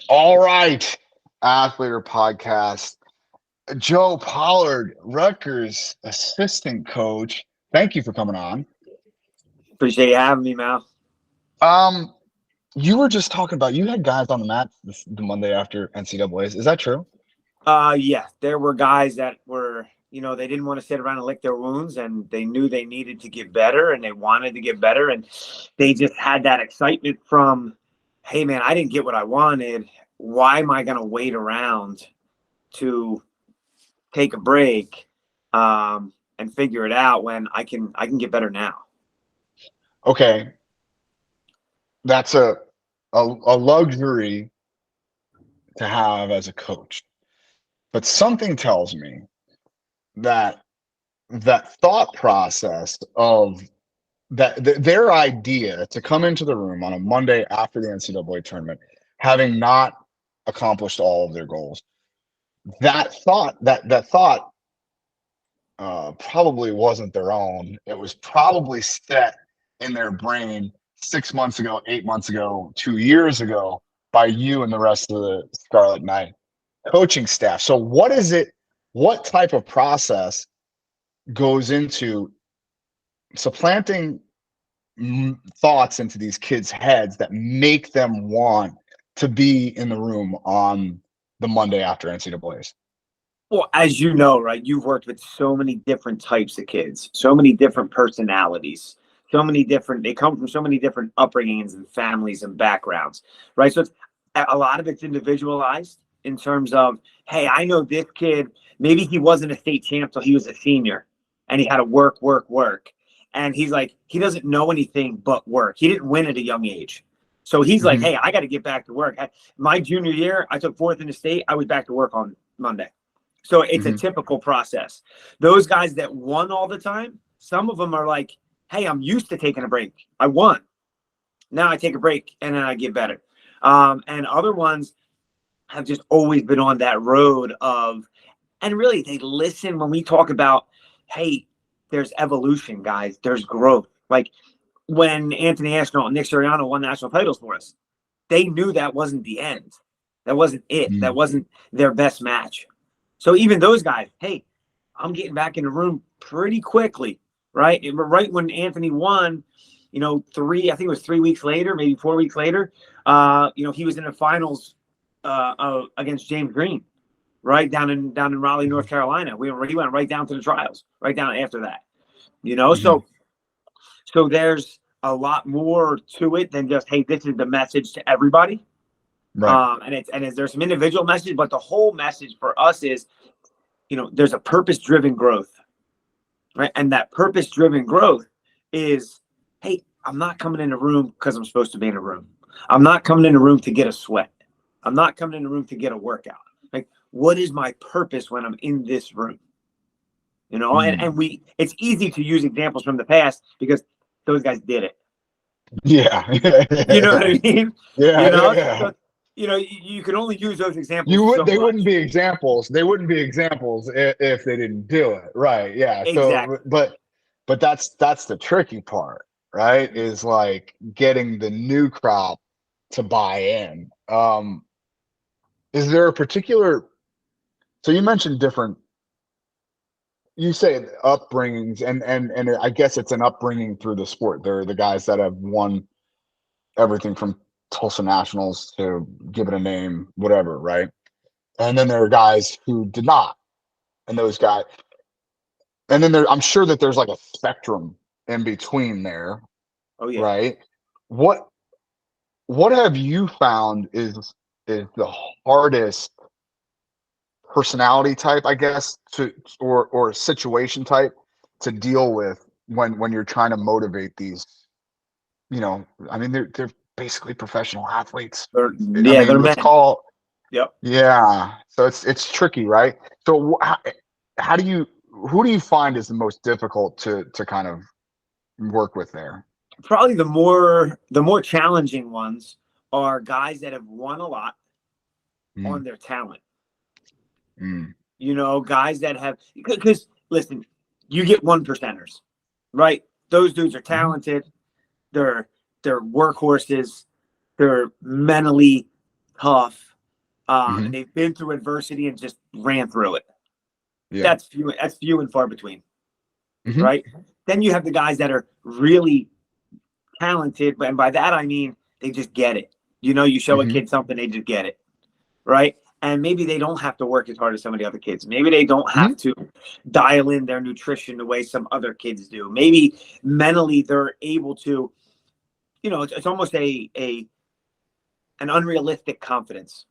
All right, Athletor Podcast. Joe Pollard, Rutgers assistant coach. Thank you for coming on. Appreciate you having me, Mal. Um, you were just talking about you had guys on the mat the Monday after NCAA's. Is that true? Yeah, there were guys that were, they didn't want to sit around and lick their wounds, and they knew they needed to get better, and they wanted to get better, and they just had that excitement from, hey, man, I didn't get what I wanted. Why am I going to wait around to take a break and figure it out when I can get better now? Okay, that's a luxury to have as a coach, but something tells me that thought process of their idea to come into the room on a Monday after the NCAA tournament, having not accomplished all of their goals, that thought probably wasn't their own. It was probably set in their brain 6 months ago, 8 months ago, 2 years ago by you and the rest of the Scarlet Knight coaching staff. So what is it? What type of process goes into supplanting thoughts into these kids' heads that make them want to be in the room on the Monday after NCAA's? Well, as you know, right, you've worked with so many different types of kids, so many different personalities, they come from so many different upbringings and families and backgrounds, right? So a lot of it's individualized in terms of, hey, I know this kid, maybe he wasn't a state champ till he was a senior, and he had to work. And he's like, he doesn't know anything but work. He didn't win at a young age. So he's like, hey, I got to get back to work. My junior year, I took 4th in the state. I was back to work on Monday. So it's a typical process. Those guys that won all the time, some of them are like, hey, I'm used to taking a break. I won. Now I take a break and then I get better. And other ones have just always been on that road of, and really they listen when we talk about, hey, there's evolution, guys. There's growth. Like when Anthony Astronaut and Nick Sirianni won national titles for us, they knew that wasn't the end. That wasn't it. That wasn't their best match. So even those guys, hey, I'm getting back in the room pretty quickly, right? Right when Anthony won, I think it was 3 weeks later, maybe 4 weeks later, he was in the finals against James Green, right down in Raleigh, North Carolina. He went right down to the trials, right down after that, So there's a lot more to it than just, hey, this is the message to everybody. Right. And there's some individual message, but the whole message for us is, there's a purpose-driven growth, right? And that purpose-driven growth is, hey, I'm not coming in a room because I'm supposed to be in a room. I'm not coming in a room to get a sweat. I'm not coming in a room to get a workout. Like, what is my purpose when I'm in this room? And it's easy to use examples from the past because those guys did it. Yeah. You know what I mean? Yeah. So, you can only use those examples. They wouldn't be examples. They wouldn't be examples if they didn't do it. Right. Yeah. Exactly. So, but that's the tricky part, right? Is like getting the new crop to buy in. Is there a particular, so you mentioned different, you say upbringings and I guess it's an upbringing through the sport. There are the guys that have won everything from Tulsa Nationals to give it a name, whatever, right? And then there are guys who did not, and those guys, and then I'm sure that there's like a spectrum in between there. Oh yeah. Right. What have you found is the hardest personality type, I guess, or situation type to deal with when you're trying to motivate these? I mean, they're basically professional athletes. They're men. Yep. Yeah. So it's tricky, right? So who do you find is the most difficult to kind of work with there? Probably the more challenging ones are guys that have won a lot on their talent. Guys that have, because listen, you get 1%ers, right? Those dudes are talented. They're workhorses. They're mentally tough, Mm-hmm. and they've been through adversity and just ran through it. Yeah. That's few and far between, Mm-hmm. right? Then you have the guys that are really talented, and by that I mean they just get it. You show a Mm-hmm. kid something, they just get it, right? And maybe they don't have to work as hard as some of the other kids. Maybe they don't have to dial in their nutrition the way some other kids do. Maybe mentally they're able to, it's almost an unrealistic confidence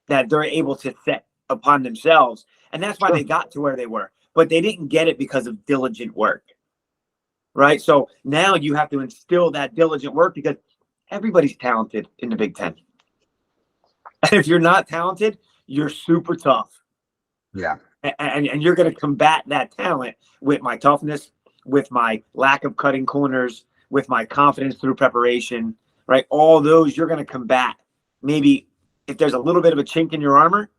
that they're able to set upon themselves. And that's why Sure. they got to where they were. But they didn't get it because of diligent work, right? So now you have to instill that diligent work because everybody's talented in the Big Ten. And if you're not talented, you're super tough. Yeah. And you're going to combat that talent with my toughness, with my lack of cutting corners, with my confidence through preparation, right? All those you're going to combat. Maybe if there's a little bit of a chink in your armor,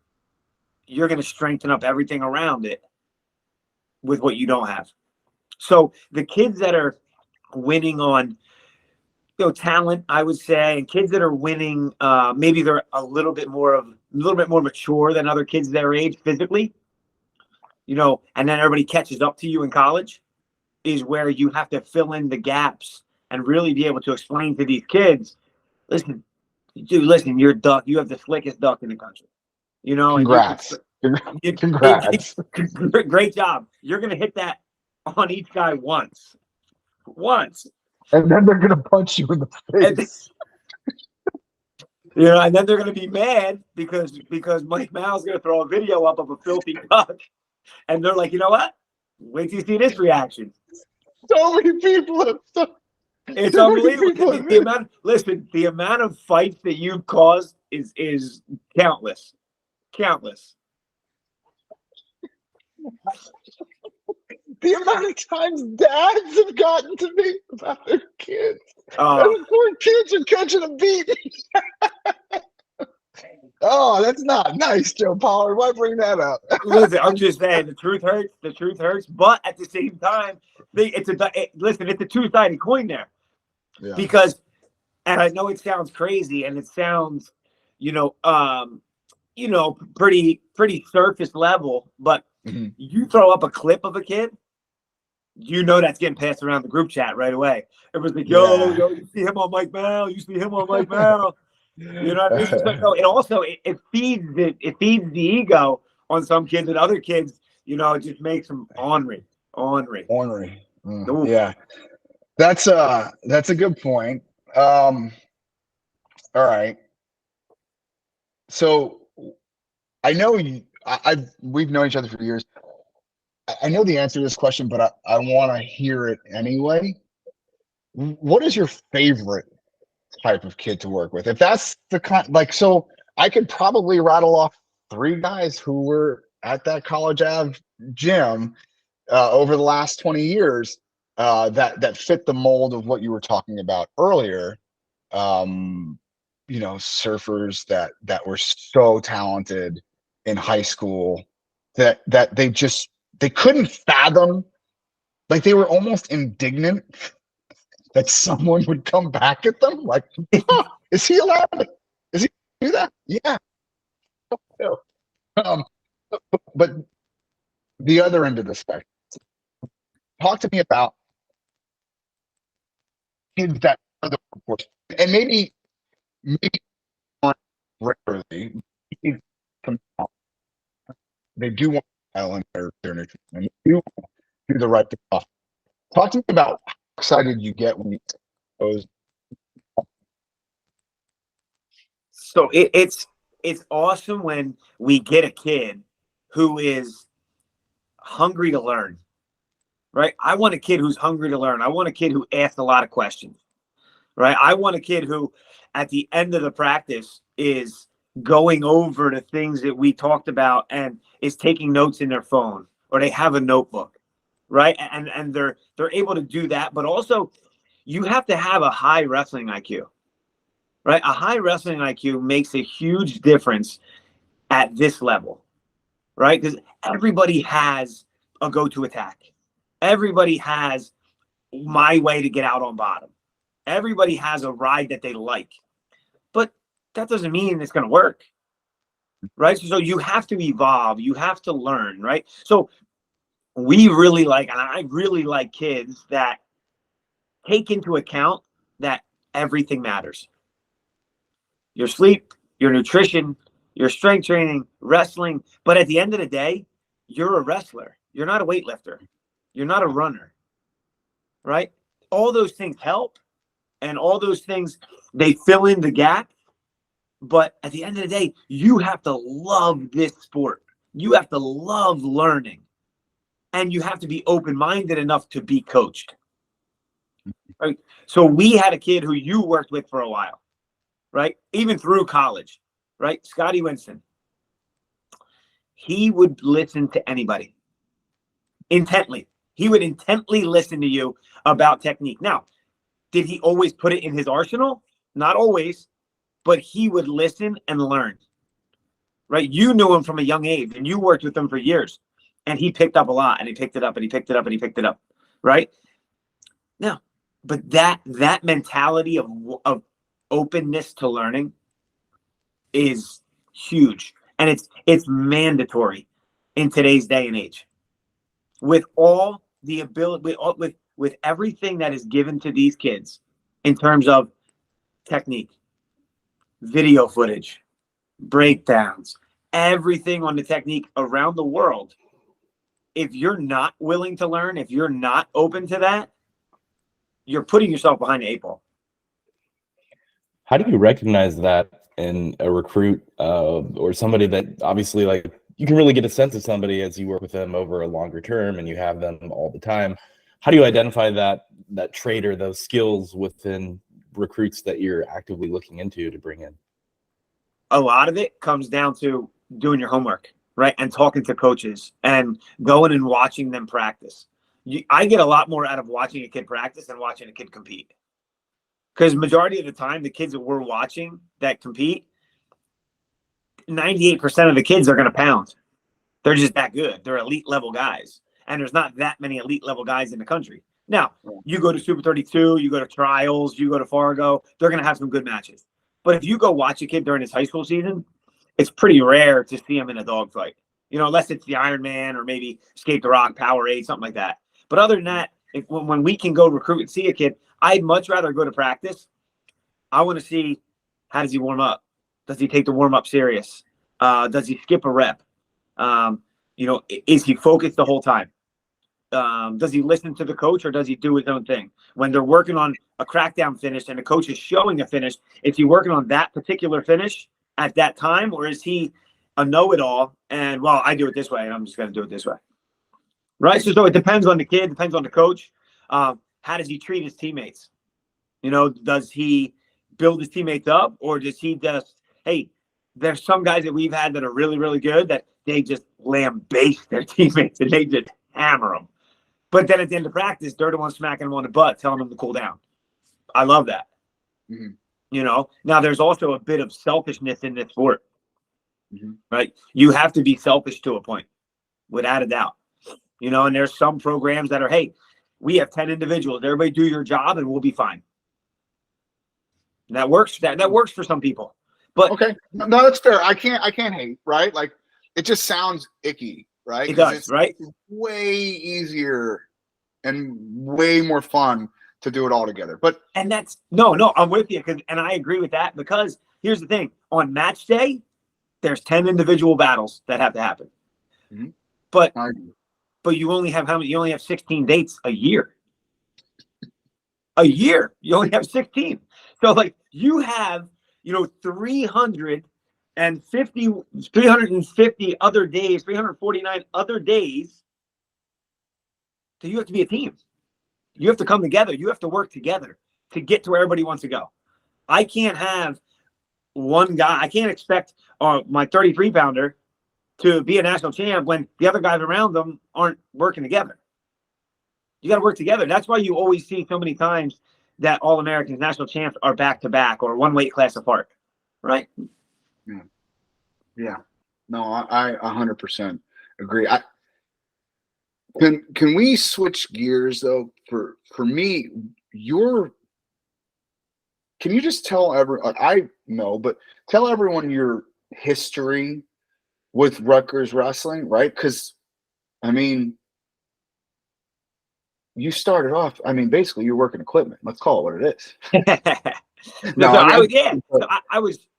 you're going to strengthen up everything around it with what you don't have. So the kids that are winning on talent, I would say, and kids that are winning, maybe they're a little bit more mature than other kids their age physically, and then everybody catches up to you in college, is where you have to fill in the gaps and really be able to explain to these kids, listen, you're a duck. You have the slickest duck in the country. Congrats. And Congrats. Great job. You're going to hit that on each guy once. And then they're going to punch you in the face. And then they're going to be mad because Mike Mal's going to throw a video up of a filthy duck. And they're like, you know what? Wait till you see this reaction. So many people. It's unbelievable. The amount of fights that you've caused is countless. The amount of times dads have gotten to me about their kids. And the poor kids are catching a beat. Oh, that's not nice, Joe Pollard. Why bring that up? Listen, I'm just saying the truth hurts. But at the same time, it's a two-sided coin there. Yeah. Because, and I know it sounds crazy and it sounds, pretty surface level, but you throw up a clip of a kid, that's getting passed around the group chat right away. It was like, yo, you see him on Mike Mal, you see him on Mike Mal. You know what I mean? So it also it feeds the ego on some kids, and other kids, it just makes them ornery. Yeah, that's a good point. All right. So I know we've known each other for years. I know the answer to this question, but I want to hear it anyway. What is your favorite type of kid to work with? If that's the kind, so I could probably rattle off 3 guys who were at that College Ave gym over the last 20 years that fit the mold of what you were talking about earlier. Surfers that were so talented in high school that they couldn't fathom, they were almost indignant that someone would come back at them like, oh, is he allowed? Is he do that? Yeah. But the other end of the spectrum, talk to me about kids that are the workforce, and maybe not regularly. They do want to dial in their nutrition, and they do do the right stuff. Talk to me about how excited you get when you those. So it's awesome when we get a kid who is hungry to learn, right? I want a kid who's hungry to learn. I want a kid who asks a lot of questions, right? I want a kid who, at the end of the practice, is going over the things that we talked about and is taking notes in their phone, or they have a notebook, right? And they're able to do that. But also, you have to have a high wrestling IQ. Right? A high wrestling IQ makes a huge difference at this level, right? Because everybody has a go-to attack. Everybody has my way to get out on bottom. Everybody has a ride that they like. But that doesn't mean it's going to work. Right. So you have to evolve. You have to learn. Right. So we really like, and I really like kids that take into account that everything matters. Your sleep, your nutrition, your strength training, wrestling. But at the end of the day, you're a wrestler. You're not a weightlifter. You're not a runner. Right. All those things help. And all those things, they fill in the gap. But at the end of the day, you have to love this sport. You have to love learning. And you have to be open-minded enough to be coached. Right? So we had a kid who you worked with for a while, right? Even through college, right? Scotty Winston. He would listen to anybody intently. He would intently listen to you about technique. Now, did he always put it in his arsenal? Not always. But he would listen and learn, right? You knew him from a young age and you worked with him for years, and he picked up a lot, and he picked it up, and he picked it up, and he picked it up, right? Now, but that mentality of openness to learning is huge, and it's mandatory in today's day and age. With all the ability, with everything that is given to these kids in terms of technique, video footage, breakdowns, everything on the technique around the world. If you're not willing to learn, if you're not open to that, you're putting yourself behind the 8 ball. How do you recognize that in a recruit or somebody that obviously, like, you can really get a sense of somebody as you work with them over a longer term and you have them all the time? How do you identify that trait or those skills within recruits that you're actively looking into to bring in? A lot of it comes down to doing your homework, right? And talking to coaches and going and watching them practice. I get a lot more out of watching a kid practice than watching a kid compete. Because majority of the time, the kids that we're watching that compete, 98% of the kids are going to pound. They're just that good. They're elite level guys. And there's not that many elite level guys in the country. Now, you go to Super 32, you go to trials, you go to Fargo, they're going to have some good matches. But if you go watch a kid during his high school season, it's pretty rare to see him in a dogfight. You know, unless it's the Iron Man or maybe Skate the Rock, Powerade, something like that. But other than that, when we can go recruit and see a kid, I'd much rather go to practice. I want to see, how does he warm up? Does he take the warm up serious? Does he skip a rep? You know, is he focused the whole time? Does he listen to the coach or does he do his own thing? When they're working on a crackdown finish and the coach is showing a finish, is he working on that particular finish at that time, or is he a know-it-all and, well, I do it this way and I'm just going to do it this way? Right? So it depends on the kid, depends on the coach. How does he treat his teammates? You know, does he build his teammates up, or does he just, hey, there's some guys that we've had that are really, really good that they just lambaste their teammates and they just hammer them. But then at the end of practice, they're the ones smacking them on the butt, telling them to cool down. I love that. Mm-hmm. You know, now there's also a bit of selfishness in this sport, right? You have to be selfish to a point, without a doubt. You know, and there's some programs that are, hey, we have 10 individuals. Everybody do your job and we'll be fine. And that works. That works for some people. But okay, no, that's fair. I can't hate, right? Like, it just sounds icky, right? It does, right? It's way easier and way more fun to do it all together. But and that's no, I'm with you, and I agree with that, because here's the thing: on match day, there's 10 individual battles that have to happen. Mm-hmm. But you only have how many? You only have 16 dates a year. A year, you only have 16. So like you have, you know, 350 other days, 349 other days that you have to be a team. You have to come together. You have to work together to get to where everybody wants to go. I can't have one guy. I can't expect my 33 pounder to be a national champ when the other guys around them aren't working together. You got to work together. That's why you always see so many times that All-Americans, national champs are back-to-back or one weight class apart, right? Yeah. No, I 100% agree. Can we switch gears though? For me, your can you just tell I know, but tell everyone your history with Rutgers wrestling, right? Because, I mean, you started off, I mean, basically you're working equipment. Let's call it what it is. No, No, so I mean, I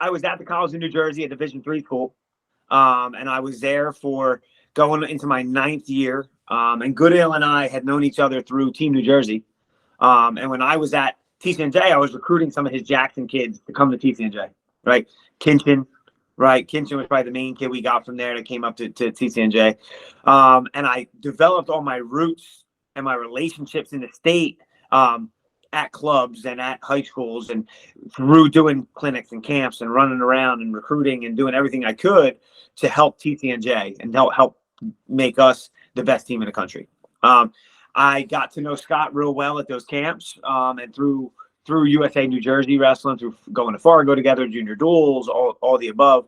was at the College of New Jersey, a Division III school, and I was there for going into my 9th year. And Goodale and I had known each other through Team New Jersey. And when I was at TCNJ, I was recruiting some of his Jackson kids to come to TCNJ, right? Kinchin, right? Kinchin was probably the main kid we got from there that came up to TCNJ. And I developed all my roots and my relationships in the state at clubs and at high schools and through doing clinics and camps and running around and recruiting and doing everything I could to help TCNJ and help make us the best team in the country. I got to know Scott real well at those camps and through USA New Jersey wrestling, through going to Fargo together, junior duels, all the above.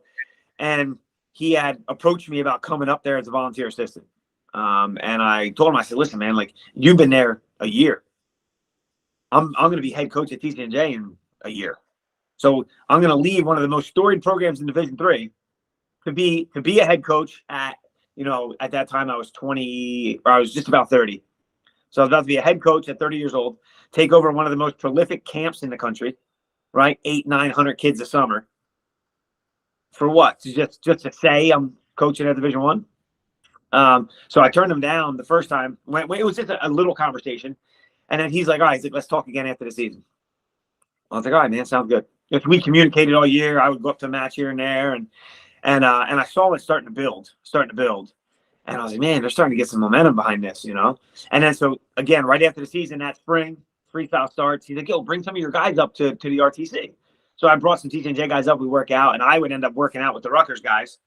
And he had approached me about coming up there as a volunteer assistant. And I told him, I said, listen, man, like, you've been there a year. I'm going to be head coach at TCNJ in a year. So I'm going to leave one of the most storied programs in Division III to be a head coach at, at that time I was 20, or I was just about 30. So I was about to be a head coach at 30 years old, take over one of the most prolific camps in the country, right? 800-900 kids a summer. For what? Just to say I'm coaching at Division I? So I turned him down the first time. It was just a little conversation. And then he's like, all right, let's talk again after the season. I was like, all right, man, sounds good. If we communicated all year, I would go up to a match here and there. And I saw it starting to build. And I was like, man, they're starting to get some momentum behind this, And then so, again, right after the season, that spring, freestyle starts. He's like, yo, bring some of your guys up to the RTC. So I brought some TCNJ guys up. We work out. And I would end up working out with the Rutgers guys.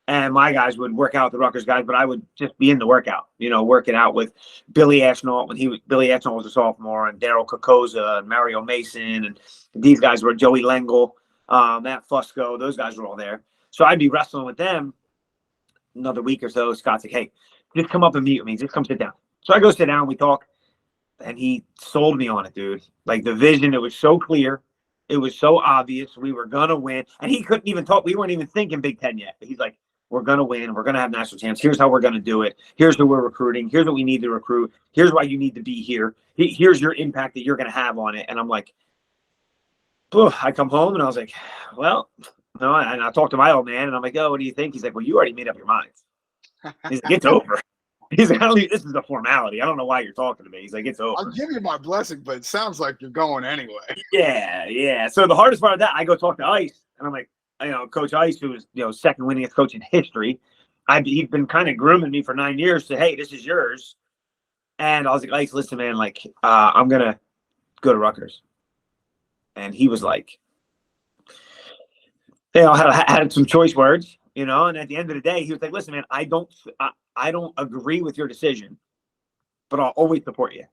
And my guys would work out with the Rutgers guys, but I would just be in the workout, working out with Billy Ashnault Billy Ashnault was a sophomore, and Daryl Kokoza and Mario Mason. And these guys were Joey Lengel, Matt Fusco. Those guys were all there. So I'd be wrestling with them. Another week or so, Scott's like, hey, just come up and meet with me. Just come sit down. So I go sit down, we talk, and he sold me on it, dude. Like, the vision, it was so clear. It was so obvious we were going to win. And he couldn't even talk. We weren't even thinking Big Ten yet. But he's like, we're going to win. We're going to have national champs. Here's how we're going to do it. Here's who we're recruiting. Here's what we need to recruit. Here's why you need to be here. Here's your impact that you're going to have on it. And I'm like, I come home and I was like, well, no. And I talked to my old man and I'm like, oh, what do you think? He's like, well, you already made up your mind. He's like, it's over. He's like, this is a formality. I don't know why you're talking to me. He's like, it's over. I'll give you my blessing, but it sounds like you're going anyway. Yeah. So the hardest part of that, I go talk to Ice and I'm like, Coach Ice, who was, second winningest coach in history. He'd been kind of grooming me for 9 years to, hey, this is yours. And I was like, Ice, listen, man, like, I'm going to go to Rutgers. And he was like, had some choice words, and at the end of the day, he was like, listen, man, I don't agree with your decision, but I'll always support you,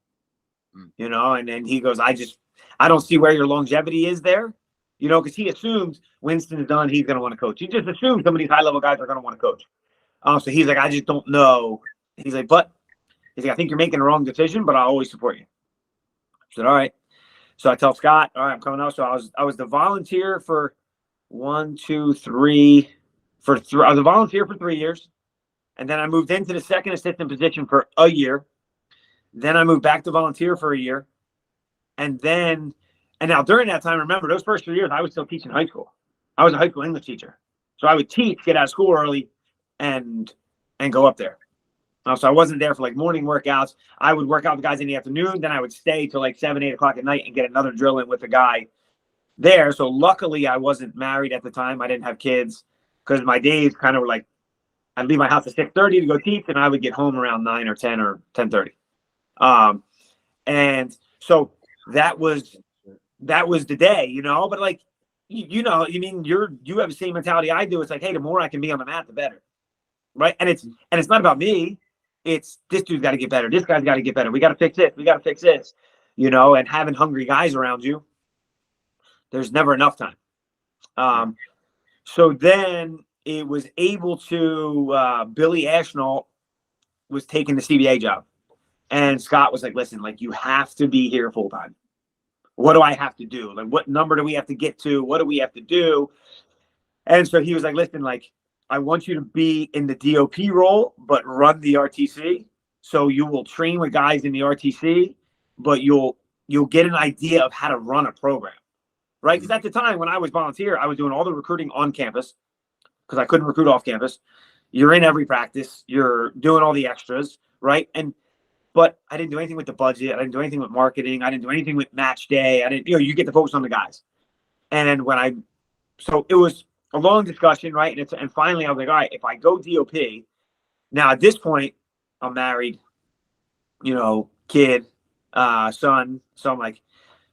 and then he goes, I don't see where your longevity is there, because he assumes Winston's done, he's going to want to coach. He just assumes some of these high-level guys are going to want to coach. So he's like, I just don't know. He's like, I think you're making the wrong decision, but I'll always support you. I said, all right. So I tell Scott, all right, I'm coming out. So I was the volunteer for I was a volunteer for 3 years. And then I moved into the second assistant position for a year. Then I moved back to volunteer for a year. And now during that time, remember, those first 3 years, I was still teaching high school. I was a high school English teacher. So I would teach, get out of school early, and go up there. So I wasn't there for like morning workouts. I would work out with the guys in the afternoon. Then I would stay till like 7, 8 o'clock at night and get another drill in with the guy there. So luckily I wasn't married at the time. I didn't have kids because my days kind of were like, I'd leave my house at 6:30 to go teach and I would get home around 9 or 10 or 10:30. And so that was the day, but like, you have the same mentality I do. It's like, hey, the more I can be on the mat, the better. Right. And it's not about me. It's this dude's got to get better. This guy's got to get better. We got to fix this. We got to fix this, and having hungry guys around you, there's never enough time. So then it was able to, Billy Ashnault was taking the CBA job. And Scott was like, listen, like, you have to be here full time. what do I have to do? Like, what number do we have to get to? What do we have to do? And so he was like, listen, like, I want you to be in the DOP role, but run the RTC. So you will train with guys in the RTC, but you'll get an idea of how to run a program, right? Because at the time when I was volunteer, I was doing all the recruiting on campus because I couldn't recruit off campus. You're in every practice. You're doing all the extras, right? But I didn't do anything with the budget. I didn't do anything with marketing. I didn't do anything with match day. I didn't, you get to focus on the guys. And so it was a long discussion, right? And finally I was like, all right, if I go DOP, now at this point, I'm married, kid, son. So I'm like,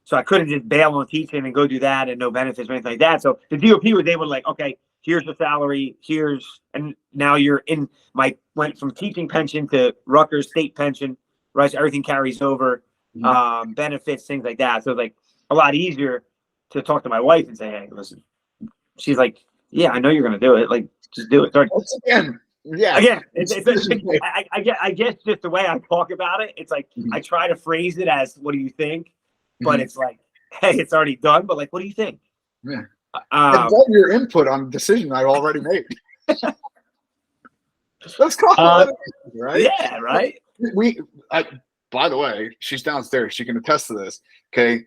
so I couldn't just bail on teaching and go do that and no benefits or anything like that. So the DOP was able to like, okay, here's the salary, and now you're went from teaching pension to Rutgers state pension, right? So everything carries over, benefits, things like that. So it's like a lot easier to talk to my wife and say, hey, listen, she's like, yeah, I know you're going to do it. Like, just do it. Again, I guess just the way I talk about it, it's like, I try to phrase it as, what do you think? But it's like, hey, it's already done. But like, what do you think? Yeah. I love your input on a decision I already made. Let's call it, right? Yeah, right. By the way, she's downstairs. She can attest to this. Okay.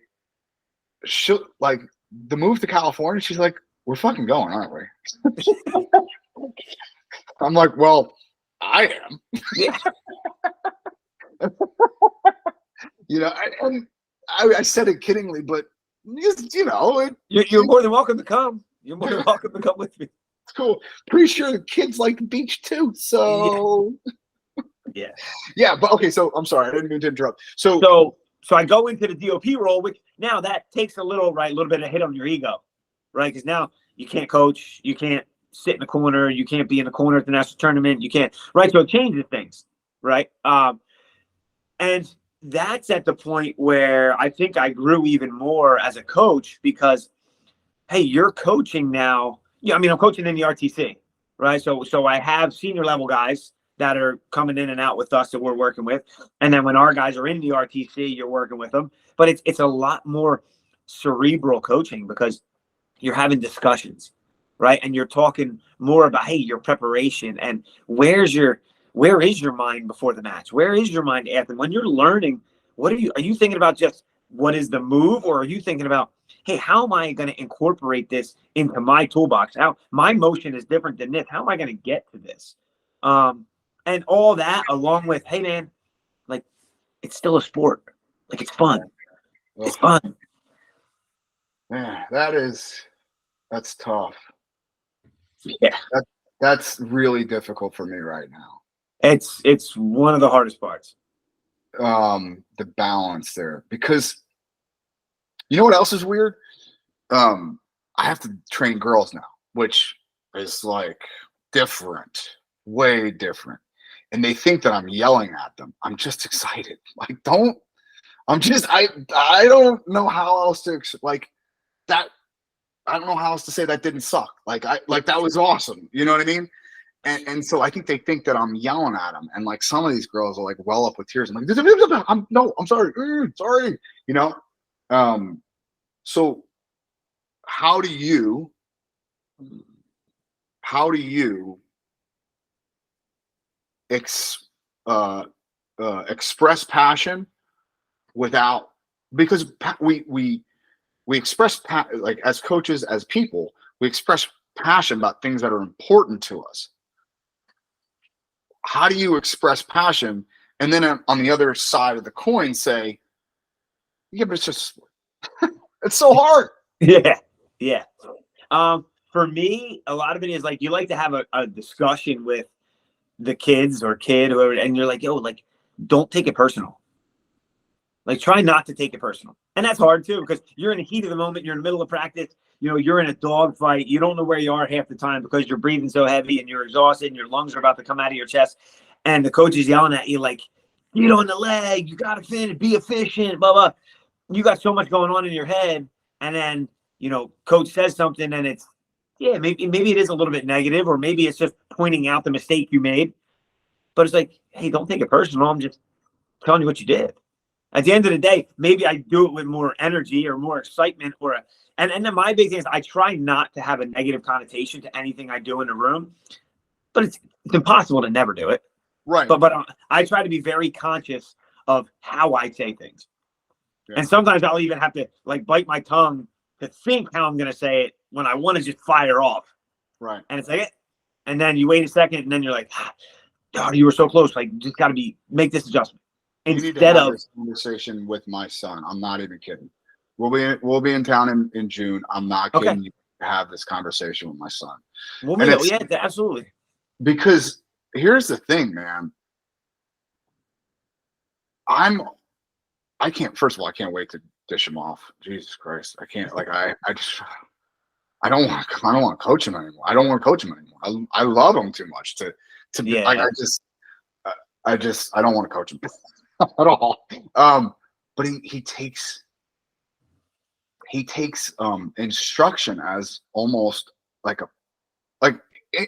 She'll like the move to California. She's like, we're fucking going, aren't we? I'm like, well, I am. Yeah. I said it kiddingly, but you're more than welcome to come. You're more than welcome to come with me. It's cool. Pretty sure the kids like the beach too. So yeah. But okay. So I'm sorry, I didn't mean to interrupt. So I go into the DOP role, which now that takes a little bit of hit on your ego, right? Because now you can't coach, you can't sit in the corner, you can't be in the corner at the national tournament, you can't, right? So it changes things, right? And that's at the point where I think I grew even more as a coach because, hey, you're coaching now. Yeah, I mean, I'm coaching in the RTC, right? So I have senior level guys that are coming in and out with us that we're working with. And then when our guys are in the RTC, you're working with them. But it's a lot more cerebral coaching because you're having discussions, right? And you're talking more about, hey, your preparation and where is your mind before the match? Where is your mind after? When you're learning, are you thinking about just what is the move, or are you thinking about, hey, how am I going to incorporate this into my toolbox? How my motion is different than this. How am I going to get to this? And all that along with, hey man, like it's still a sport. Like it's fun. It's fun. Man, that's tough. Yeah. That's really difficult for me right now. It's one of the hardest parts. The balance there, because you know what else is weird? I have to train girls now, which is like different, way different. And they think that I'm yelling at them. I'm just excited. Like, I don't know how else to like that. I don't know how else to say that didn't suck. Like that was awesome. You know what I mean? And so I think they think that I'm yelling at them. And like some of these girls are like well up with tears. I'm like, I'm sorry. Sorry. So how do you express passion without, because we express like as coaches, as people, we express passion about things that are important to us. How do you express passion and then on the other side of the coin say, yeah, but it's just it's so hard. Yeah. For me, a lot of it is like you like to have a discussion with the kids or kid, whoever, and you're like, yo, like, don't take it personal. Like, try not to take it personal. And that's hard too, because you're in the heat of the moment. You're in the middle of practice. You're in a dog fight. You don't know where you are half the time because you're breathing so heavy and you're exhausted and your lungs are about to come out of your chest. And the coach is yelling at you like, get on the leg. You got to finish, be efficient, blah, blah. You got so much going on in your head. And then, coach says something and it's, yeah, maybe it is a little bit negative, or maybe it's just pointing out the mistake you made. But it's like, hey, don't take it personal. I'm just telling you what you did. At the end of the day, maybe I do it with more energy or more excitement and then my big thing is I try not to have a negative connotation to anything I do in a room, but it's impossible to never do it. Right. But I try to be very conscious of how I say things. Yeah. And sometimes I'll even have to like bite my tongue to think how I'm going to say it when I want to just fire off. Right. And it's like, and then you wait a second and then you're like, God, you were so close. Like, you just got to make this adjustment. Instead of this conversation with my son. I'm not even kidding. We'll be in town in June. I'm not kidding you to have this conversation with my son. Yeah, absolutely. Because here's the thing, man. I can't, first of all, I can't wait to dish him off. Jesus Christ. I can't, like, I don't want to coach him anymore. I don't want to coach him anymore. I love him too much to be, like, I don't want to coach him at all. But he takes instruction as almost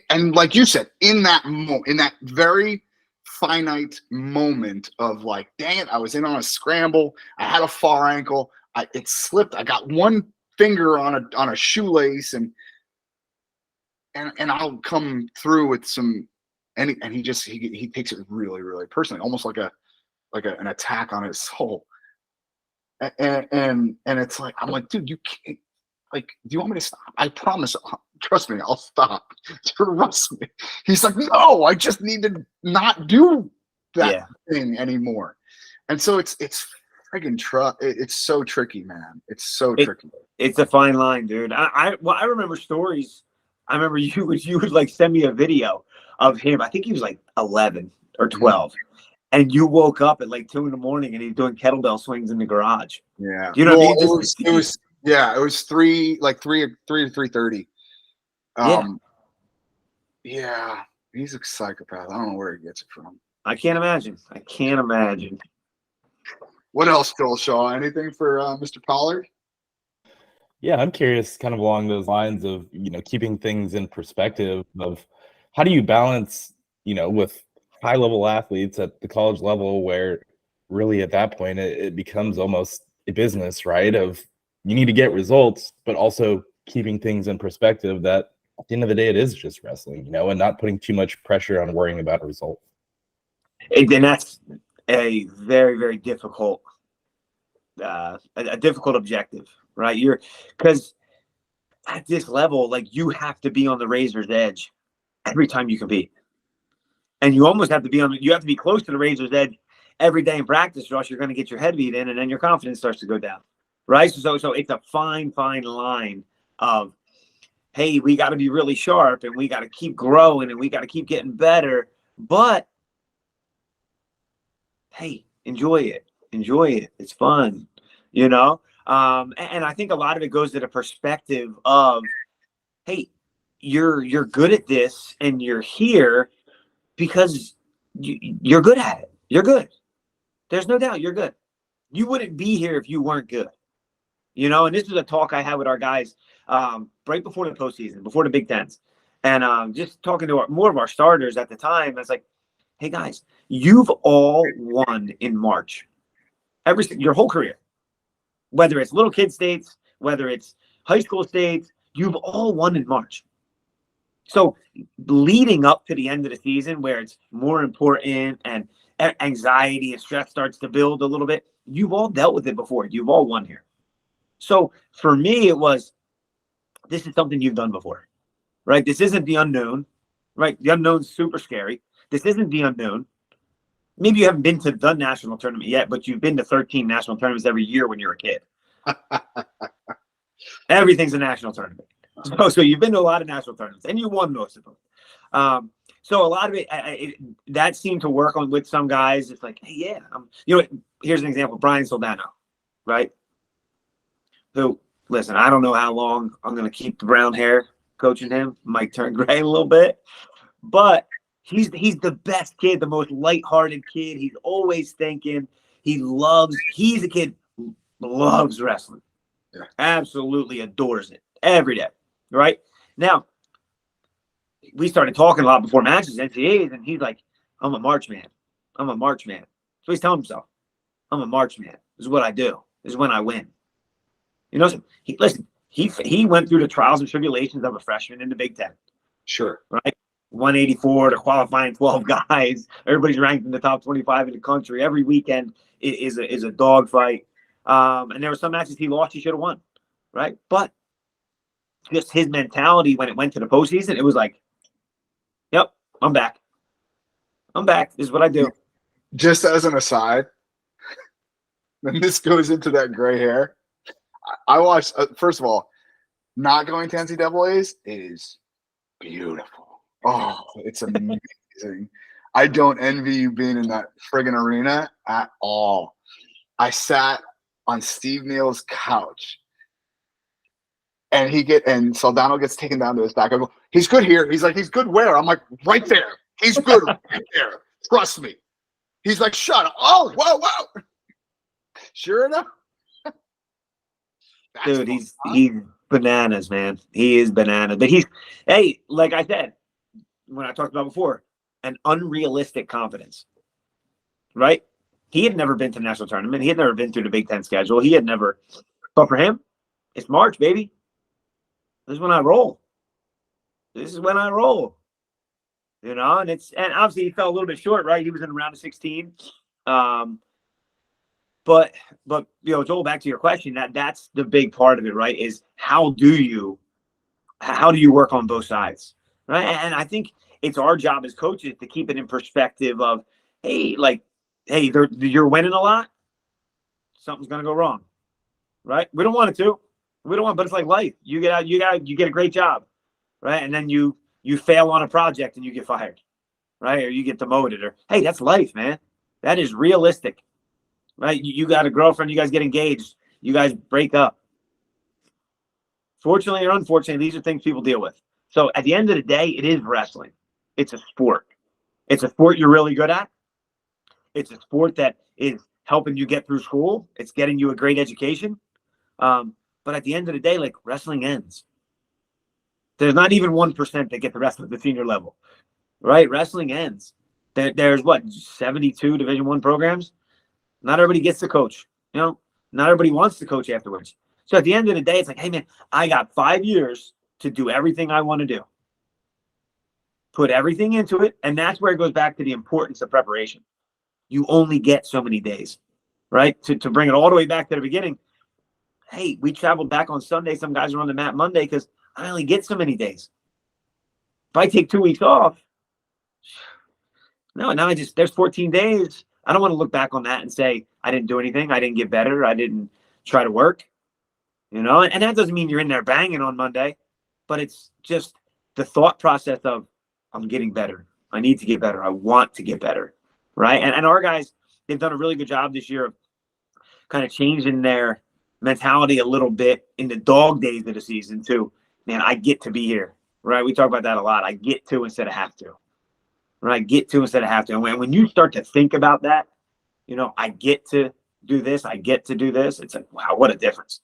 and like you said, in that very finite moment of like, dang it, I was in on a scramble. I had a far ankle. It slipped. I got one finger on a shoelace and I'll come through with some, and he takes it really, really personally, almost like an attack on his soul. And it's like, I'm like, dude, you can't, like, do you want me to stop? I promise. Trust me, I'll stop. Trust me. He's like, no, I just need to not do that thing anymore. And so it's friggin' it's so tricky, man. It's so tricky. It's a fine line, dude. I remember stories. I remember you would like send me a video of him. I think he was like 11 or 12. Mm-hmm. And you woke up at like 2 a.m. and he's doing kettlebell swings in the garage. Yeah. You know what I mean? It was 3 to 3:30. Yeah, he's a psychopath. I don't know where he gets it from. I can't imagine. What else, Joel Shaw? Anything for Mr. Pollard? Yeah, I'm curious, kind of along those lines of, keeping things in perspective of how do you balance, with high-level athletes at the college level where really at that point it becomes almost a business, right? Of you need to get results, but also keeping things in perspective that at the end of the day, it is just wrestling, and not putting too much pressure on worrying about a result. And that's a very, very difficult, a difficult objective, right? Because at this level, like, you have to be on the razor's edge every time you compete. And you almost have to be close to the razor's edge every day in practice, or else you're going to get your head beat in, and then your confidence starts to go down, right? So it's a fine line of, hey, we got to be really sharp, and we got to keep growing, and we got to keep getting better. But hey, enjoy it. It's fun, And I think a lot of it goes to the perspective of, hey, you're good at this, and you're here because you're good at it. You're good. There's no doubt you're good. You wouldn't be here if you weren't good. And this was a talk I had with our guys right before the postseason, before the Big Tens. And just talking to more of our starters at the time, I was like, hey, guys, you've all won in March. Your whole career. Whether it's little kid states, whether it's high school states, you've all won in March. So leading up to the end of the season where it's more important and anxiety and stress starts to build a little bit, you've all dealt with it before. You've all won here. So for me, it was, this is something you've done before, right? This isn't the unknown, right? The unknown's super scary. This isn't the unknown. Maybe you haven't been to the national tournament yet, but you've been to 13 national tournaments every year when you're a kid. Everything's a national tournament. So you've been to a lot of national tournaments, and you won most of them. So a lot of it, that seemed to work with some guys. It's like, hey, yeah, here's an example: Brian Soldano, right? Who, listen, I don't know how long I'm going to keep the brown hair coaching him. Might turn gray a little bit, but he's the best kid, the most lighthearted kid. He's always thinking. He's a kid who loves wrestling. Yeah. Absolutely adores it every day. Right now, we started talking a lot before matches, NCAAs, and he's like, I'm a March man. So he's telling himself, I'm a March man. This is what I do. This is when I win. You know, he went through the trials and tribulations of a freshman in the Big Ten. Sure. Right? 184 to qualifying 12 guys. Everybody's ranked in the top 25 in the country. Every weekend is a dogfight. And there were some matches he lost, he should have won. Right? But just his mentality when it went to the postseason, it was like, yep, I'm back. I'm back. This is what I do. Just as an aside, when this goes into that gray hair, I watched, first of all, not going to NCAAs is beautiful. Oh, it's amazing. I don't envy you being in that friggin' arena at all. I sat on Steve Neal's couch, and Saldano gets taken down to his back. I go, he's good here. He's like, he's good where? I'm like, right there. He's good right there. Trust me. He's like, shut up. Oh, whoa. Sure enough. Dude, he's bananas, man. He is bananas. But hey, like I said, when I talked about before, an unrealistic confidence, right? He had never been to the national tournament. He had never been through the Big Ten schedule. But for him, it's March, baby. This is when I roll. You know, and obviously he fell a little bit short, right? He was in the round of 16. But Joel, back to your question, that's the big part of it, right? Is how do you work on both sides, right? And I think it's our job as coaches to keep it in perspective of, hey, you're winning a lot, something's gonna go wrong, right? We don't want it to, but it's like life. You get out, you get a great job, right? And then you fail on a project and you get fired, right? Or you get demoted, or hey, that's life, man. That is realistic. Right? You got a girlfriend, you guys get engaged, you guys break up. Fortunately or unfortunately, these are things people deal with. So at the end of the day, it is wrestling. It's a sport. It's a sport you're really good at. It's a sport that is helping you get through school. It's getting you a great education. But at the end of the day, like, wrestling ends. There's not even 1% that get the wrestling at the senior level, right? Wrestling ends. There's 72 Division I programs. Not everybody gets to coach, you know, not everybody wants to coach afterwards. So at the end of the day, it's like, hey man, I got 5 years to do everything I want to do. Put everything into it. And that's where it goes back to the importance of preparation. You only get so many days, right? To bring it all the way back to the beginning. Hey, we traveled back on Sunday. Some guys are on the mat Monday because I only get so many days. If I take 2 weeks off, now there's 14 days. I don't want to look back on that and say, I didn't do anything. I didn't get better. I didn't try to work, you know, and that doesn't mean you're in there banging on Monday, but it's just the thought process of, I'm getting better. I need to get better. I want to get better. Right. And our guys, they've done a really good job this year of kind of changing their mentality a little bit in the dog days of the season too. Man, I get to be here. Right. We talk about that a lot. I get to instead of have to. Right, get to instead of have to. And when you start to think about that, you know, I get to do this, I get to do this. It's like, wow, what a difference!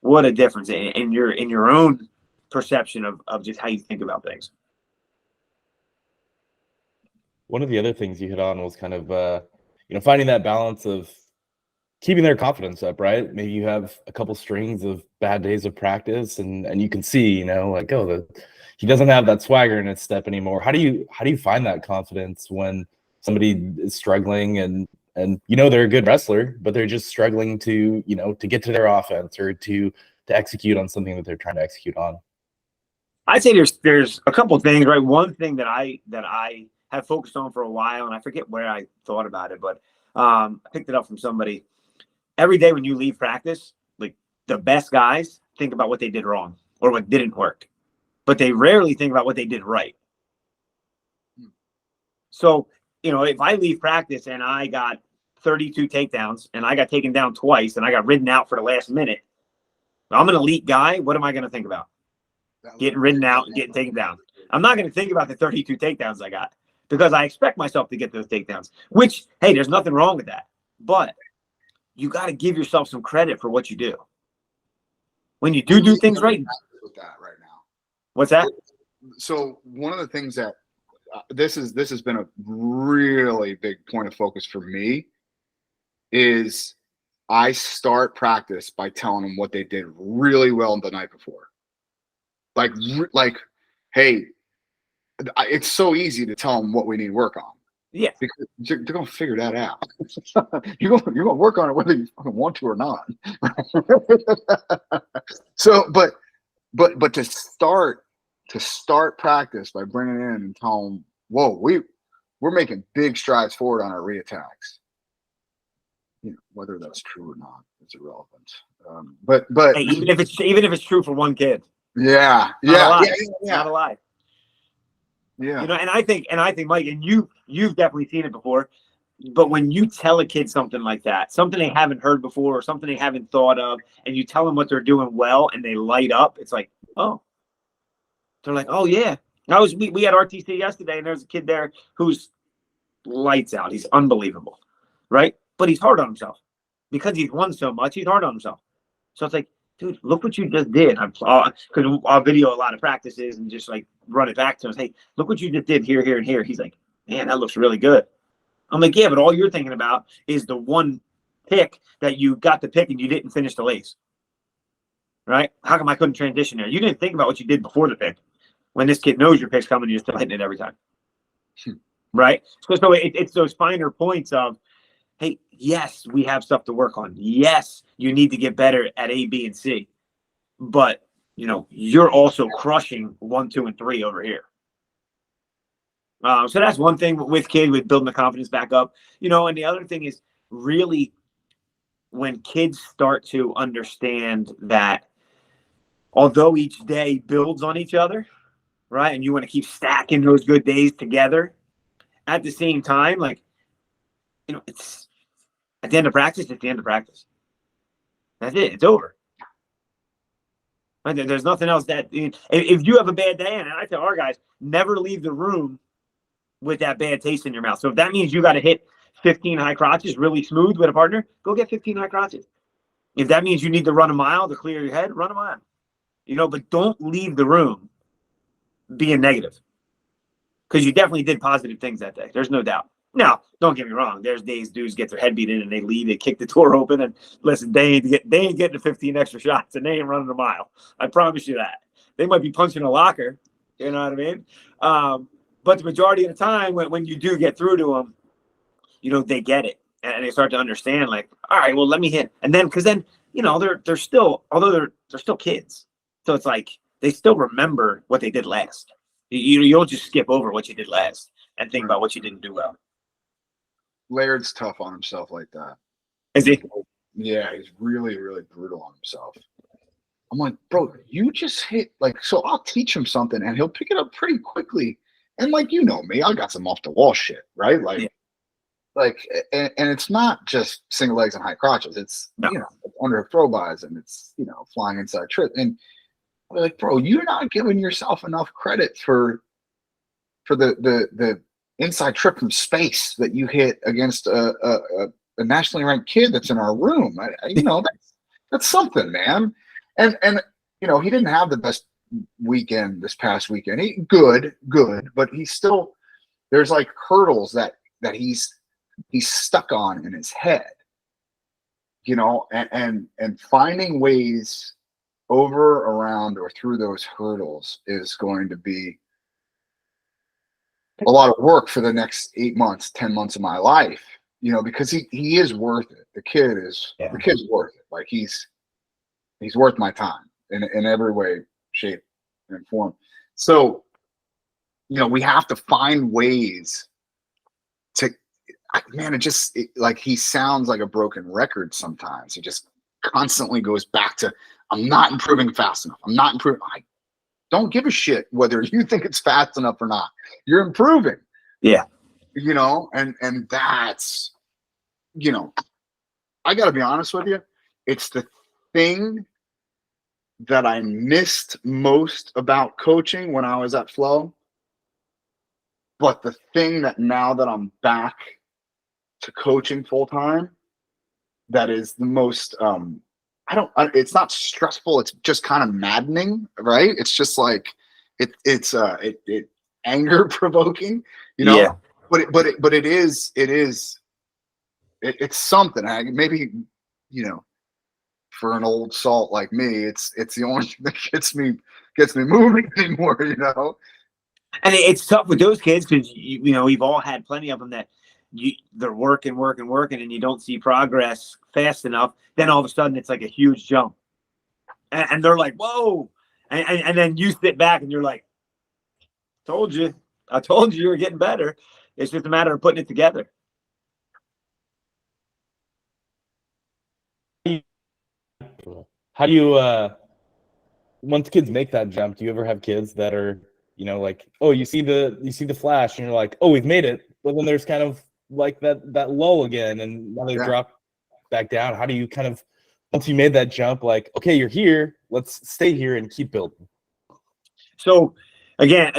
What a difference in your own perception of just how you think about things. One of the other things you hit on was kind of finding that balance of keeping their confidence up, right? Maybe you have a couple strings of bad days of practice, and you can see, like, he doesn't have that swagger in his step anymore. How do you find that confidence when somebody is struggling and they're a good wrestler, but they're just struggling to get to their offense or to execute on something that they're trying to execute on? I'd say there's a couple of things, right? One thing that I have focused on for a while, and I forget where I thought about it, but I picked it up from somebody. Every day when you leave practice, like, the best guys think about what they did wrong or what didn't work, but they rarely think about what they did right. So, if I leave practice and I got 32 takedowns and I got taken down twice and I got ridden out for the last minute, I'm an elite guy. What am I going to think about? Getting ridden out and getting taken down. I'm not going to think about the 32 takedowns I got because I expect myself to get those takedowns, which, hey, there's nothing wrong with that. But you got to give yourself some credit for what you do. When you do things right. With that right now. What's that? So one of the things that this has been a really big point of focus for me is I start practice by telling them what they did really well the night before. Like, hey, it's so easy to tell them what we need to work on. Yeah, because they're going to figure that out. you're going to work on it whether you fucking want to or not. So, but to start practice by bringing in and telling them, whoa, we're making big strides forward on our reattacks. Whether that's true or not is irrelevant. But hey, even if it's true for one kid. Yeah. Not a lie. Yeah. And I think, Mike, and you've definitely seen it before, but when you tell a kid something like that, something they haven't heard before or something they haven't thought of, and you tell them what they're doing well and they light up, it's like, oh, they're like, oh yeah. We had RTC yesterday and there's a kid there who's lights out. He's unbelievable. Right. But he's hard on himself because he's won so much. He's hard on himself. So it's like, dude, look what you just did. Because I'll video a lot of practices and just like run it back to him. Hey, look what you just did here, here, and here. He's like, man, that looks really good. I'm like, yeah, but all you're thinking about is the one pick that you got to pick and you didn't finish the lace. Right? How come I couldn't transition there? You didn't think about what you did before the pick. When this kid knows your pick's coming, you're still hitting it every time. Right? So it's those finer points of, hey, yes, we have stuff to work on. Yes, you need to get better at A, B, and C. But, you're also crushing 1, 2, and 3 over here. So that's one thing with building the confidence back up. And the other thing is really when kids start to understand that although each day builds on each other, right, and you want to keep stacking those good days together, at the same time, like, it's at the end of practice, it's the end of practice. That's it. It's over. Right? There's nothing else that if you have a bad day, and I tell our guys, never leave the room with that bad taste in your mouth. So if that means you got to hit 15 high crotches really smooth with a partner, go get 15 high crotches. If that means you need to run a mile to clear your head, run a mile. But don't leave the room being negative. Because you definitely did positive things that day. There's no doubt. Now, don't get me wrong. There's days dudes get their head beat in and they leave, they kick the door open, and listen, they ain't getting the 15 extra shots and they ain't running a mile. I promise you that. They might be punching a locker, you know what I mean? But the majority of the time, when you do get through to them, they get it and they start to understand. Like, all right, well, let me hit. And then, because then, they're still, although they're still kids, so it's like they still remember what they did last. You don't just skip over what you did last and think about what you didn't do well. Laird's tough on himself like that. Is he? Yeah, he's really, really brutal on himself. I'm like, bro, you just hit, like, so I'll teach him something and he'll pick it up pretty quickly. And like, me, I got some off the wall shit, right? Like, and it's not just single legs and high crotches. It's, under throw bys and it's, flying inside trip. And I'm like, bro, you're not giving yourself enough credit for the inside trip from space that you hit against a nationally ranked kid that's in our room. That's something, man. And he didn't have the best weekend this past weekend. Good, but he's still, there's like hurdles that he's stuck on in his head, and finding ways over, around, or through those hurdles is going to be a lot of work for the next 8 months, 10 months of my life, because he is worth it. The kid's worth it. Like he's worth my time in every way, shape, and form. So, we have to find ways to, man, like he sounds like a broken record sometimes. He just constantly goes back to, I'm not improving fast enough. I'm not improving. I don't give a shit whether you think it's fast enough or not. You're improving. Yeah. And that's, I got to be honest with you. It's the thing that I missed most about coaching when I was at Flow. But the thing that now that I'm back to coaching full time, that is the most, it's not stressful. It's just kind of maddening, right? It's just like, it's anger provoking, Yeah. but it is it's something. Maybe, for an old salt like me, it's the only thing that gets me moving anymore. And it's tough with those kids because we've all had plenty of them that they're working, and you don't see progress fast enough. Then all of a sudden, it's like a huge jump, and they're like, "Whoa!" And then you sit back and you're like, I told you were getting better. It's just a matter of putting it together." How do you once kids make that jump, do you ever have kids that are, like, oh, you see the flash and you're like, oh, we've made it, but then there's kind of like that lull again and now they drop back down? How do you kind of, once you made that jump, like, okay, you're here, let's stay here and keep building? So again,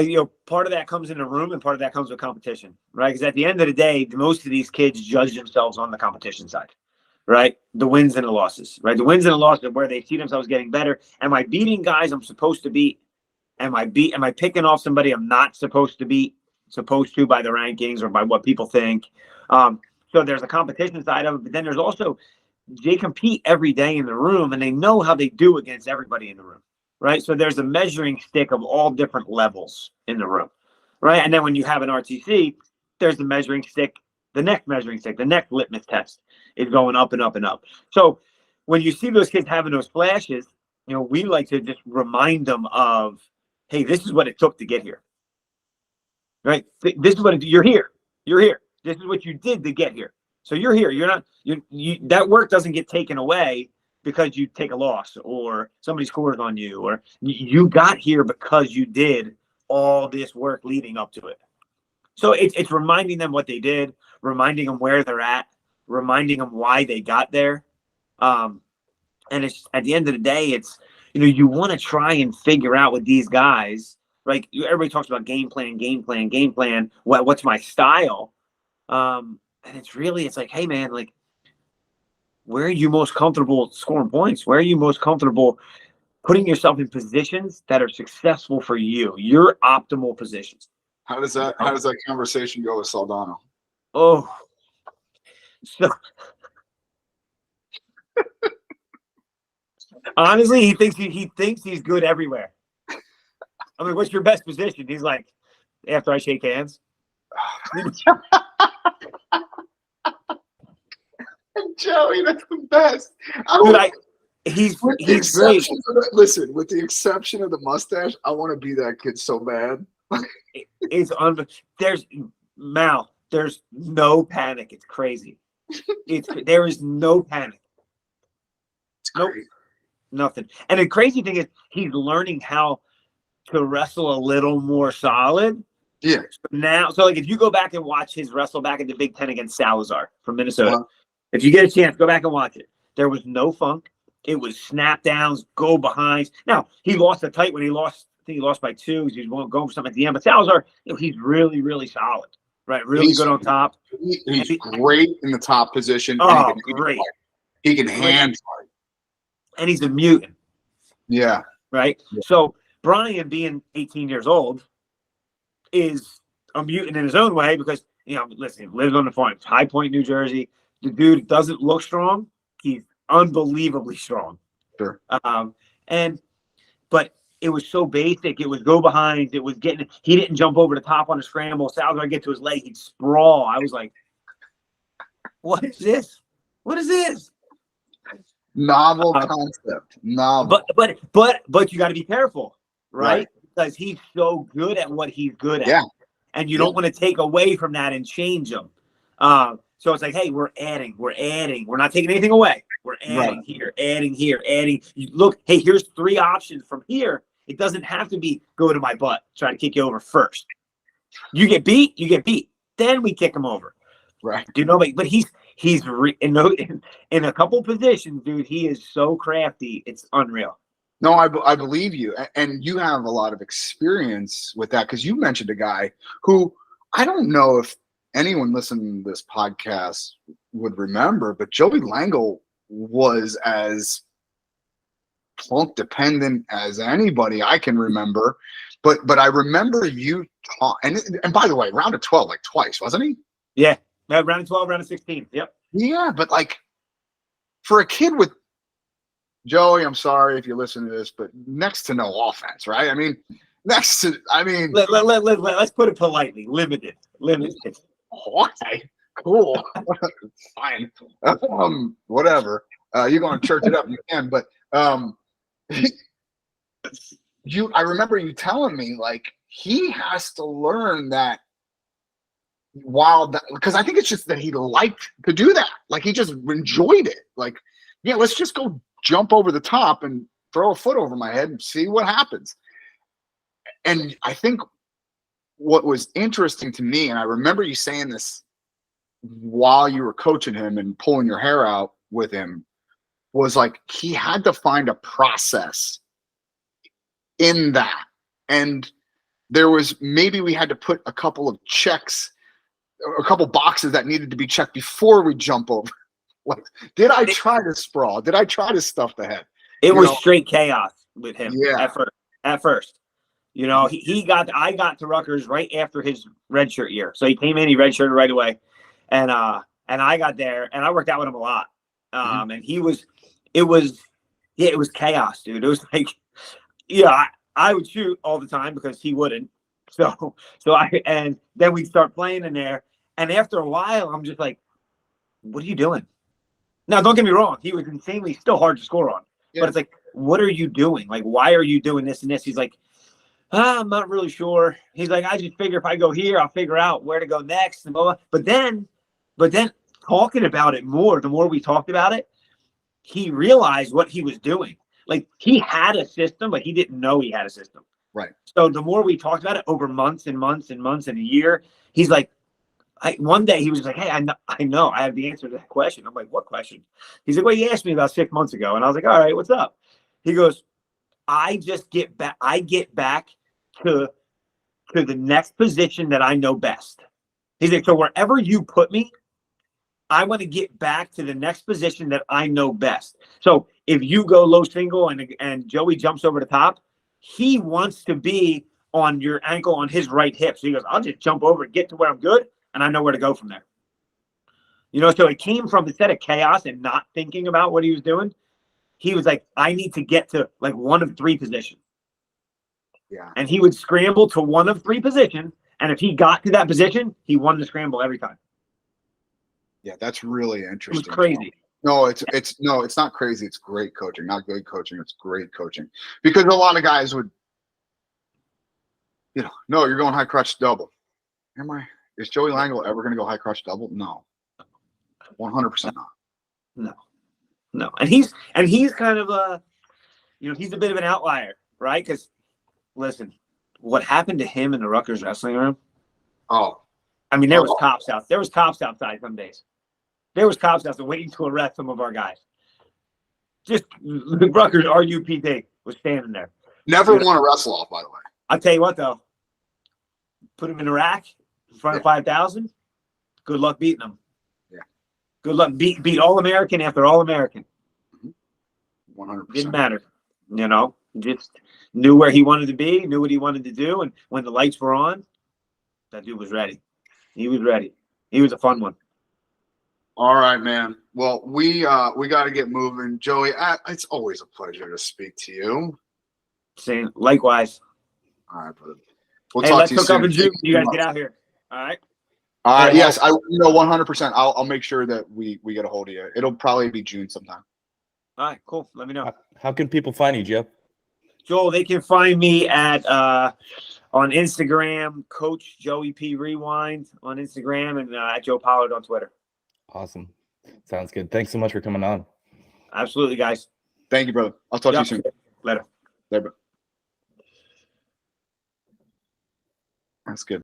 part of that comes in the room and part of that comes with competition, right? Because at the end of the day, most of these kids judge themselves on the competition side, right? The wins and the losses, right? The wins and the losses are where they see themselves getting better. Am I beating guys I'm supposed to beat? Am I picking off somebody I'm not supposed to beat, by the rankings or by what people think? So there's a competition side of it, but then there's also, they compete every day in the room and they know how they do against everybody in the room, right? So there's a measuring stick of all different levels in the room, right? And then when you have an RTC, there's the measuring stick, the next measuring stick, the next litmus test is going up and up and up. So when you see those kids having those flashes, we like to just remind them of, hey, this is what it took to get here, right? This is what you're here. This is what you did to get here. So you're here. You're not, that work doesn't get taken away because you take a loss or somebody scores on you, or you got here because you did all this work leading up to it. So it's reminding them what they did, reminding them where they're at, reminding them why they got there. And it's, at the end of the day, it's, you want to try and figure out with these guys, right? Everybody talks about game plan. What's my style? And it's like, hey man, like, where are you most comfortable scoring points? Where are you most comfortable putting yourself in positions that are successful for you, your optimal positions? How does that conversation go with Saldano? Oh, so honestly, he thinks he's good everywhere. I'm like, what's your best position? He's like, after I shake hands. Joey, that's the best. He's great. Listen, with the exception of the mustache, I want to be that kid so bad. There's no panic. It's crazy. There is no panic. Nope. Nothing. And the crazy thing is he's learning how to wrestle a little more solid. Yeah. So like if you go back and watch his wrestle back in the Big Ten against Salazar from Minnesota, if you get a chance, go back and watch it. There was no funk. It was snap downs, go behinds. Now he lost the tight when he lost. I think he lost by 2. He was going for something at the end. But Salazar, he's really, really solid. Right, really good on top. He's great in the top position. Oh, great. He can hand fight. And he's a mutant. Yeah. Right? Yeah. So Brian, being 18 years old, is a mutant in his own way because, listen, he lives on the farm. It's High Point, New Jersey. The dude doesn't look strong. He's unbelievably strong. Sure. But it was so basic. It was go behind. It was he didn't jump over the top on a scramble. Salazar get to his leg, he'd sprawl. I was like, what is this? What is this? Novel concept. Novel. But you got to be careful, right? Because he's so good at what he's good at. Yeah. And you don't want to take away from that and change him. So it's like, hey, we're adding. We're not taking anything away. We're adding here, adding. Look, hey, here's 3 options from here. It doesn't have to be go to my butt, try to kick you over first. You get beat. Then we kick him over. Right. But he's in a couple positions, dude. He is so crafty. It's unreal. No, I believe you. And you have a lot of experience with that because you mentioned a guy who I don't know if anyone listening to this podcast would remember, but Joey Langle was as plunk dependent as anybody I can remember. But I remember you and by the way, round of 12, like twice, wasn't he? Yeah. Round of 12, round of 16. Yep. Yeah, but like for a kid with Joey, I'm sorry if you listen to this, but next to no offense, right? I mean, let's put it politely. Limited. Okay, cool, fine, whatever. You're going to church it up, you can, but I remember you telling me like he has to learn that because I think it's just that he liked to do that. Like he just enjoyed it. Like, yeah, let's just go jump over the top and throw a foot over my head and see what happens. And I think what was interesting to me, and I remember you saying this while you were coaching him and pulling your hair out with him, was like he had to find a process in that. And there was, maybe we had to put a couple of checks, a couple boxes that needed to be checked before we jump over. Like, did I try to sprawl? Did I try to stuff the head? It was straight chaos with him. Yeah. At first. You know, I got to Rutgers right after his redshirt year. So he came in, he redshirted right away. And I got there and I worked out with him a lot. And it was chaos, dude. It was like, yeah, I would shoot all the time because he wouldn't. And then we'd start playing in there. And after a while, I'm just like, what are you doing? Now, don't get me wrong. He was insanely still hard to score on. Yeah. But it's like, what are you doing? Like, why are you doing this and this? He's like, I'm not really sure. He's like, I just figure if I go here, I'll figure out where to go next. And blah, blah. But then talking about it more, the more we talked about it, he realized what he was doing. Like he had a system, but he didn't know he had a system. Right. So the more we talked about it over months and months and months and a year, he's like, one day he was like, hey, I know I have the answer to that question. I'm like, what question? He's like, well, you asked me about 6 months ago. And I was like, all right, what's up? He goes, I get back to the next position that I know best. He's like, so wherever you put me, I want to get back to the next position that I know best. So if you go low single and Joey jumps over the top, he wants to be on your ankle on his right hip. So he goes, I'll just jump over and get to where I'm good, and I know where to go from there. You know, so it came from, instead of chaos and not thinking about what he was doing, he was like, I need to get to like one of three positions. Yeah. And he would scramble to one of three positions. And if he got to that position, he won the scramble every time. Yeah, that's really interesting. It was crazy. No, it's not crazy. It's great coaching, not good coaching. It's great coaching, because a lot of guys would, no, you're going high crotch double. Am I? Is Joey Langle ever going to go high crotch double? No, 100% not. No. And he's kind of he's a bit of an outlier, right? Because listen, what happened to him in the Rutgers wrestling room? Oh, I mean, there was cops out. There was cops outside some days. There was cops outside waiting to arrest some of our guys. Just the Rutgers RUPD was standing there. Never won a wrestle off, by the way. I'll tell you what, though. Put him in a rack in front of 5,000. Good luck beating him. Yeah. Good luck beat All-American after All-American. 100%. Didn't matter. Just knew where he wanted to be, knew what he wanted to do, and when the lights were on, that dude was ready. He was ready. He was a fun one. All right, man. Well, we got to get moving. Joey, it's always a pleasure to speak to you. Same. Likewise. All right, brother. We'll talk to you soon. You guys get out here. All right? Yes, 100%. I'll make sure that we get a hold of you. It'll probably be June sometime. All right, cool. Let me know. How can people find you, Joe? Joel, they can find me at on Instagram, Coach Joey P Rewind on Instagram, and at Joe Pollard on Twitter. Awesome. Sounds good. Thanks so much for coming on. Absolutely, guys. Thank you, brother. I'll talk to you soon. Later. Later, bro. That's good.